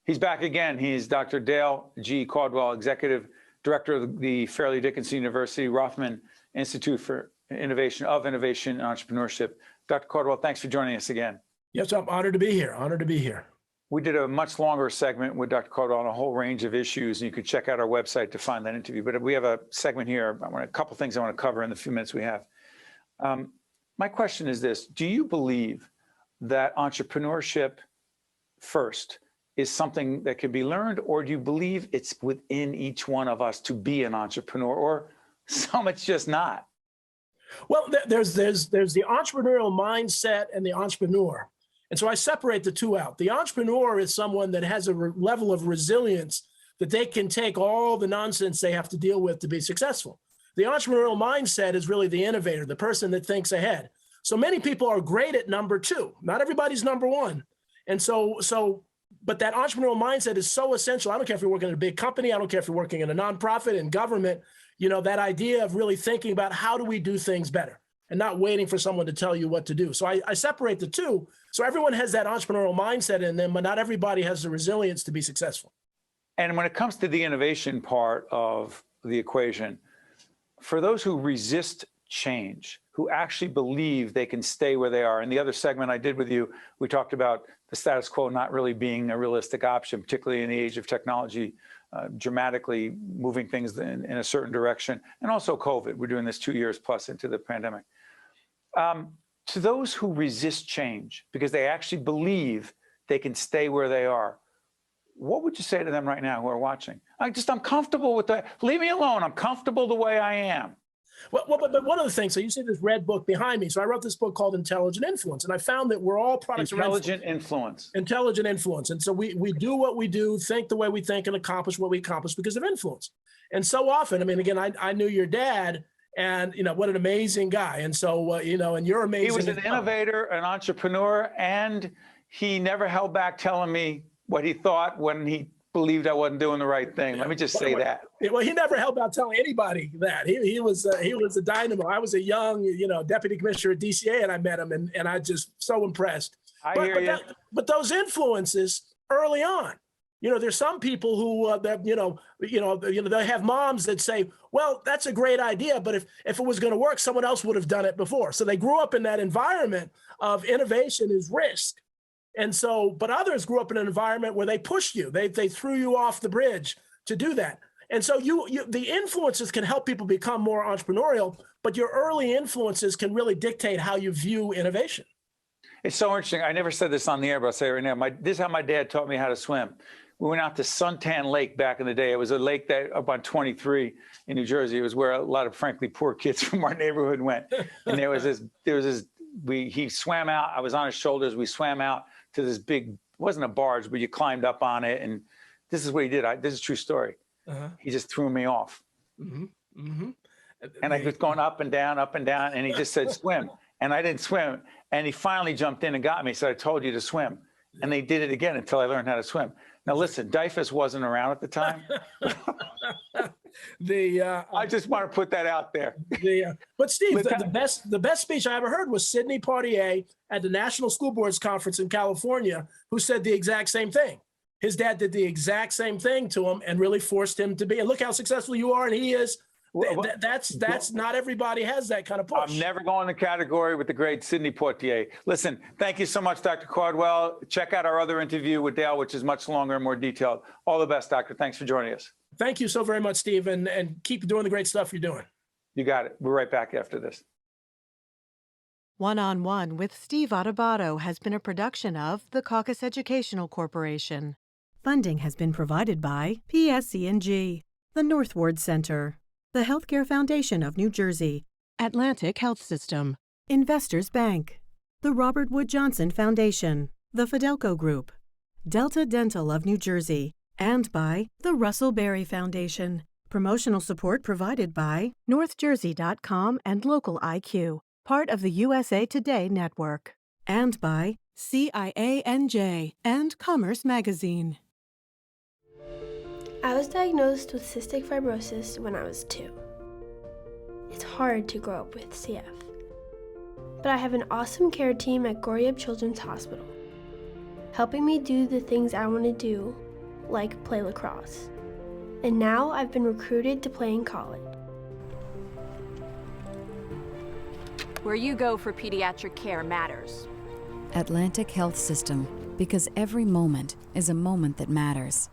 He's back again. He's Dr. Dale G. Caldwell, Executive Director of the Fairleigh Dickinson University Rothman Institute for Innovation and Entrepreneurship. Dr. Caldwell, thanks for joining us again. Yes, I'm honored to be here. Honored to be here. We did a much longer segment with Dr. Caldwell on a whole range of issues, and you can check out our website to find that interview. But we have a segment here. A couple things I want to cover in the few minutes we have. My question is this: do you believe that entrepreneurship first is something that can be learned, or do you believe it's within each one of us to be an entrepreneur, or some it's just not? Well, there's the entrepreneurial mindset and the entrepreneur. And so I separate the two out. The entrepreneur is someone that has a level of resilience that they can take all the nonsense they have to deal with to be successful. The entrepreneurial mindset is really the innovator, the person that thinks ahead. So many people are great at number two. Not everybody's number one. And but that entrepreneurial mindset is so essential. I don't care if you're working in a big company. I don't care if you're working in a nonprofit, in government. You know, that idea of really thinking about how do we do things better and not waiting for someone to tell you what to do. So I separate the two. So everyone has that entrepreneurial mindset in them, but not everybody has the resilience to be successful. And when it comes to the innovation part of the equation, for those who resist change, who actually believe they can stay where they are, in the other segment I did with you, we talked about the status quo not really being a realistic option, particularly in the age of technology, dramatically moving things in a certain direction, and also COVID. We're doing this 2 years plus into the pandemic. To those who resist change because they actually believe they can stay where they are, what would you say to them right now who are watching? I'm comfortable with that. Leave me alone. I'm comfortable the way I am. Well, but one of the things, so you see this red book behind me. So I wrote this book called Intelligent Influence, and I found that we're all products of Intelligent Influence. Intelligent Influence. And so we do what we do, think the way we think, and accomplish what we accomplish because of influence. And so often, I mean, again, I knew your dad, and, you know, what an amazing guy. And so, you know, and you're amazing. He was an innovator, an entrepreneur, and he never held back telling me what he thought when he believed I wasn't doing the right thing. Let me just say that. Well, he never held out telling anybody that. He was a dynamo. I was a young, you know, deputy commissioner at DCA, and I met him, and I just so impressed. I hear you. But those influences early on, you know, there's some people who that they have moms that say, well, that's a great idea, but if it was going to work, someone else would have done it before. So they grew up in that environment of innovation is risk. And so, but others grew up in an environment where they pushed you. They threw you off the bridge to do that. And so the influences can help people become more entrepreneurial, but your early influences can really dictate how you view innovation. It's so interesting. I never said this on the air, but I'll say it right now. This is how my dad taught me how to swim. We went out to Suntan Lake back in the day. It was a lake that up on 23 in New Jersey. It was where a lot of, frankly, poor kids from our neighborhood went. And he swam out. I was on his shoulders. We swam out to this big, it wasn't a barge, but you climbed up on it. And this is what he did. This is a true story. He just threw me off. And I was going up and down, and he just said, swim. And I didn't swim. And he finally jumped in and got me. He said, I told you to swim. And they did it again until I learned how to swim. Now, listen, DIFUS wasn't around at the time. I just want to put that out there. But Steve, the best speech I ever heard was Sidney Poitier at the National School Boards Conference in California, who said the exact same thing. His dad did the exact same thing to him and really forced him to be. And look how successful you are, and he is. That's not everybody has that kind of push. I'm never going to category with the great Sidney Poitier. Listen, thank you so much, Dr. Caldwell. Check out our other interview with Dale, which is much longer and more detailed. All the best, Doctor. Thanks for joining us. Thank you so very much, Steve, and keep doing the great stuff you're doing. You got it. We're right back after this. One-on-One with Steve Adubato has been a production of the CAUCUS Educational Corporation. Funding has been provided by PSC&G, the Northward Center, the Healthcare Foundation of New Jersey, Atlantic Health System, Investors Bank, the Robert Wood Johnson Foundation, the Fidelco Group, Delta Dental of New Jersey, and by the Russell Berrie Foundation. Promotional support provided by NorthJersey.com and Local IQ, part of the USA Today network, and by CIANJ and Commerce Magazine. I was diagnosed with cystic fibrosis when I was 2. It's hard to grow up with CF. But I have an awesome care team at Goriab Children's Hospital, helping me do the things I want to do like play lacrosse. And now I've been recruited to play in college. Where you go for pediatric care matters. Atlantic Health System, because every moment is a moment that matters.